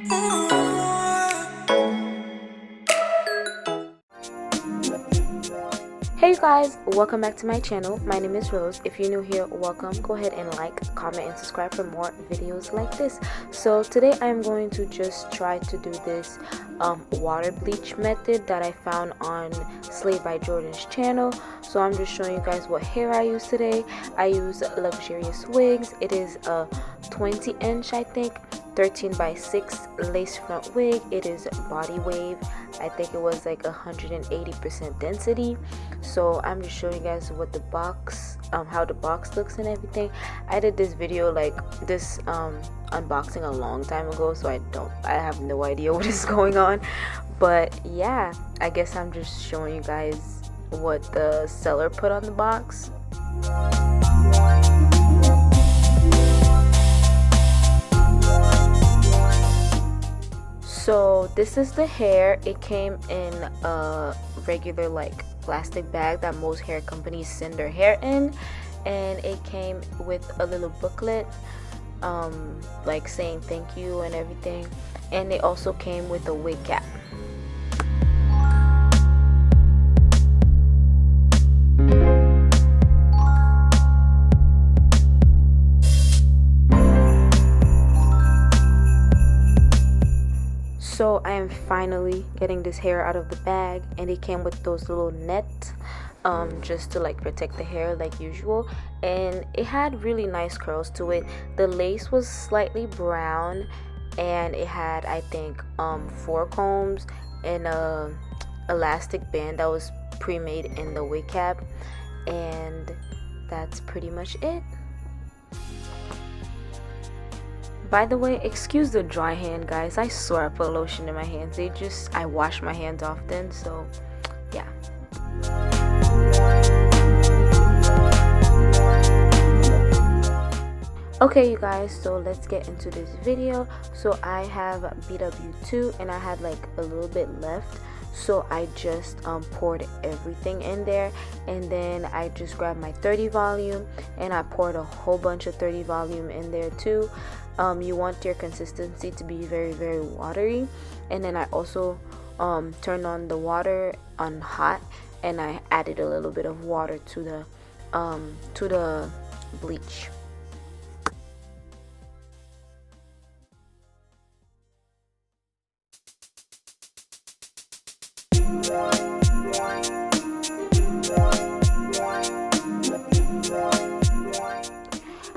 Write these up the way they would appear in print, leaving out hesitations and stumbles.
Hey guys, welcome back to my channel. My name is Rose. If you're new here, welcome. Go ahead and like, comment, and subscribe for more videos like this. So today I'm going to just try to do this water bleach method that I found on Slade by Jordan's channel. So I'm just showing you guys what hair I use today. I use Luxurious Wigs. It is a 20 inch, I think, 13 by 6 lace front wig. It is body wave. I think it was like 180% density. So I'm just showing you guys what the box, how the box looks and everything. I did this video, like this unboxing, a long time ago, so I have no idea what is going on. But yeah, I guess I'm just showing you guys what the seller put on the box. So this is the hair. It came in a regular like plastic bag that most hair companies send their hair in, and it came with a little booklet like saying thank you and everything, and it also came with a wig cap. So I am finally getting this hair out of the bag, and it came with those little nets just to like protect the hair like usual, and it had really nice curls to it. The lace was slightly brown, and it had, I think, 4 combs and a elastic band that was pre-made in the wig cap, and that's pretty much it. By the way, excuse the dry hand, guys. I swear I put lotion in my hands. I wash my hands often, so yeah. Okay, you guys, so let's get into this video. So I have BW2, and I had like a little bit left, so I just poured everything in there, and then I just grabbed my 30 volume and I poured a whole bunch of 30 volume in there too. You want your consistency to be very watery, and then I also turned on the water on hot, and I added a little bit of water to the bleach.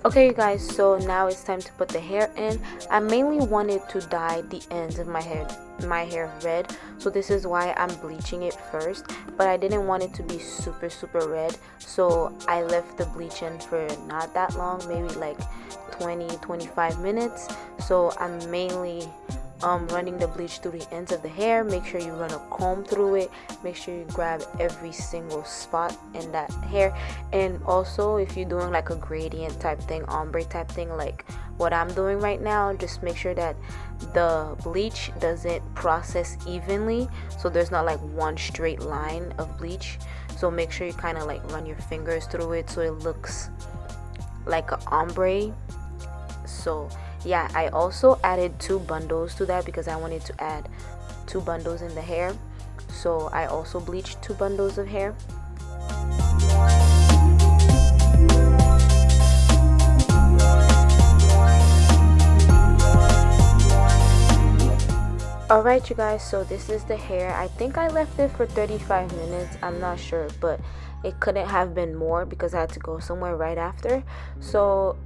Okay, you guys, so now it's time to put the hair in. I mainly wanted to dye the ends of my hair red, so this is why I'm bleaching it first, but I didn't want it to be super red, so I left the bleach in for not that long, maybe like 20-25 minutes. So I'm mainly running the bleach through the ends of the hair. Make sure you run a comb through it. Make sure you grab every single spot in that hair. And also, if you're doing like a gradient type thing, ombre type thing, like what I'm doing right now, just make sure that the bleach doesn't process evenly, so there's not like one straight line of bleach. So make sure you kind of like run your fingers through it so it looks like an ombre. So yeah, I also added 2 bundles to that because I wanted to add 2 bundles in the hair. So I also bleached 2 bundles of hair. Alright, you guys, so this is the hair. I think I left it for 35 minutes. I'm not sure, but it couldn't have been more because I had to go somewhere right after. So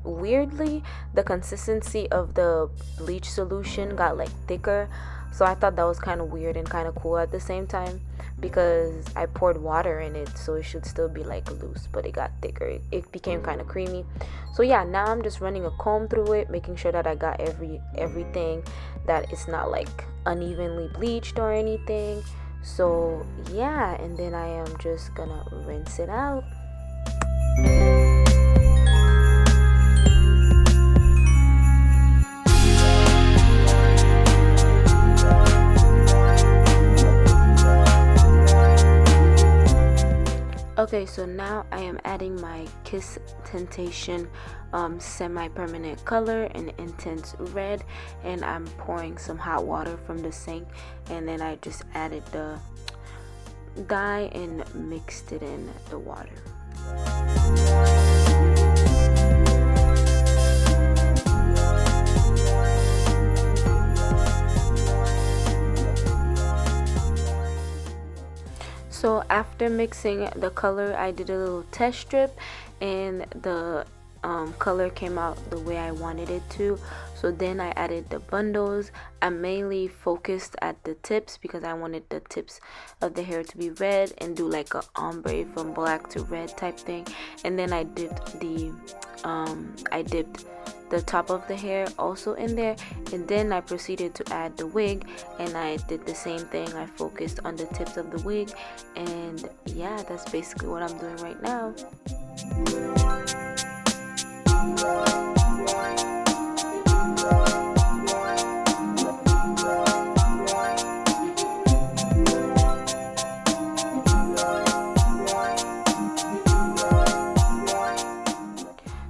weirdly, the consistency of the bleach solution got like thicker, so I thought that was kind of weird and kind of cool at the same time, because I poured water in it, so it should still be like loose, but it got thicker. It became kind of creamy. So yeah, now I'm just running a comb through it, making sure that I got everything, that it's not like unevenly bleached or anything. So yeah, and then I am just gonna rinse it out. Okay, so now I am adding my Kiss Tentation semi-permanent color in intense red, and I'm pouring some hot water from the sink, and then I just added the dye and mixed it in the water. So after mixing the color, I did a little test strip, and the color came out the way I wanted it to. So then I added the bundles. I mainly focused at the tips because I wanted the tips of the hair to be red and do like a ombre from black to red type thing. And then I dipped the top of the hair also in there, and then I proceeded to add the wig, and I did the same thing. I focused on the tips of the wig, and yeah, that's basically what I'm doing right now.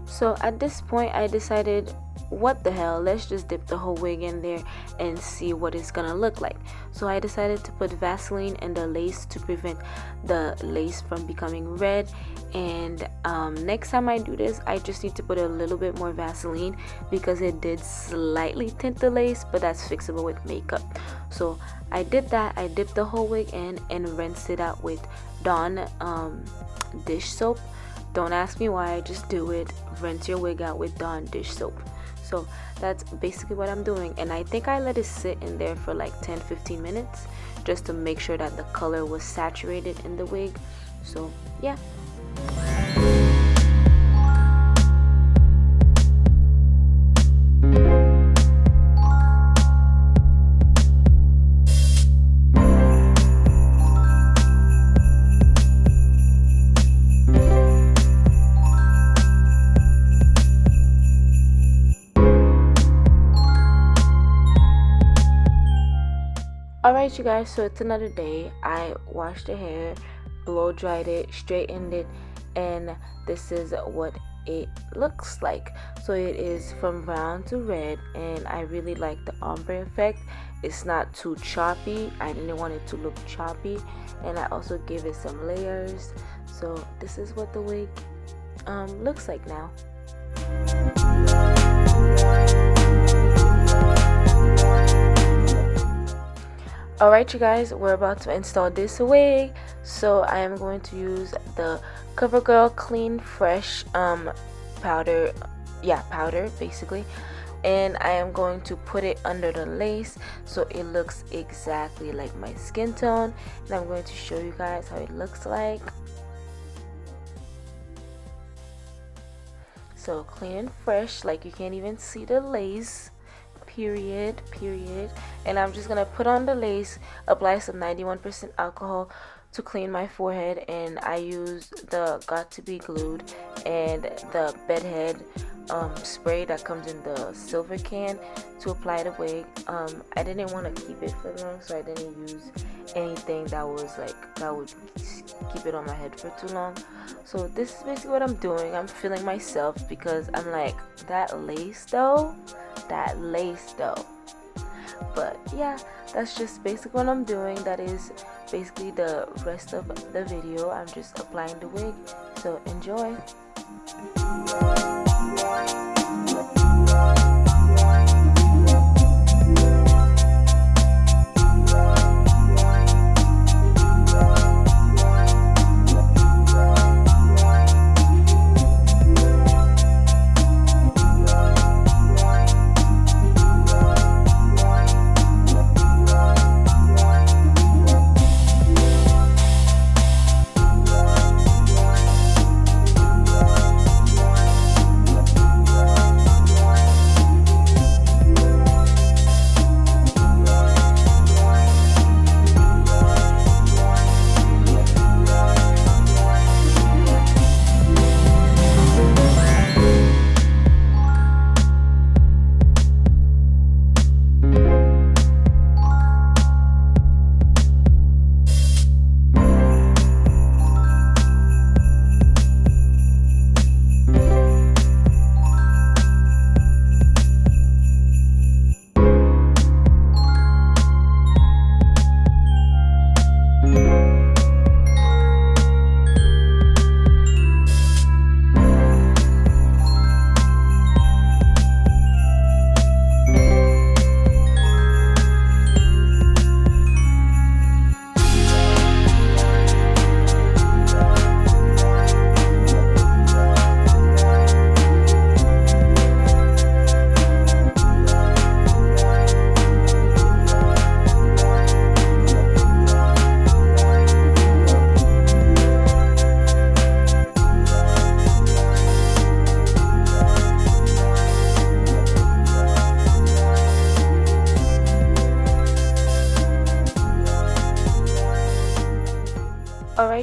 So at this point I decided, what the hell, let's just dip the whole wig in there and see what it's gonna look like. So I decided to put Vaseline in the lace to prevent the lace from becoming red, and next time I do this I just need to put a little bit more Vaseline because it did slightly tint the lace, but that's fixable with makeup. So I did that. I dipped the whole wig in and rinsed it out with Dawn dish soap. Don't ask me why, just do it. Rinse your wig out with Dawn dish soap. So that's basically what I'm doing, and I think I let it sit in there for like 10-15 minutes just to make sure that the color was saturated in the wig. So yeah. Alright you guys, so it's another day. I washed the hair, blow dried it, straightened it, and this is what it looks like. So it is from brown to red, and I really like the ombre effect. It's not too choppy. I didn't want it to look choppy, and I also give it some layers. So this is what the wig looks like now. Alright you guys, we're about to install this wig. So I am going to use the CoverGirl Clean Fresh powder basically, and I am going to put it under the lace so it looks exactly like my skin tone, and I'm going to show you guys how it looks like. So clean and fresh, like you can't even see the lace. Period. And I'm just gonna put on the lace, apply some 91% alcohol to clean my forehead, and I used the Got To Be Glued and the bedhead spray that comes in the silver can to apply the wig. I didn't want to keep it for long, so I didn't use anything that would keep it on my head for too long. So this is basically what I'm doing. I'm feeling myself because I'm like, that lace though. But yeah, that's just basically what I'm doing. That is basically the rest of the video. I'm just applying the wig, so enjoy.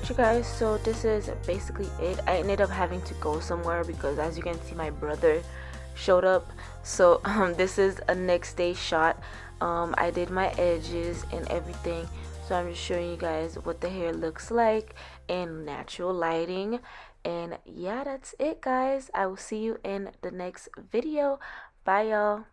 Alright you guys, so this is basically it. I ended up having to go somewhere because as you can see my brother showed up. So this is a next day shot. I did my edges and everything, so I'm just showing you guys what the hair looks like in natural lighting. And yeah, that's it guys. I will see you in the next video. Bye y'all.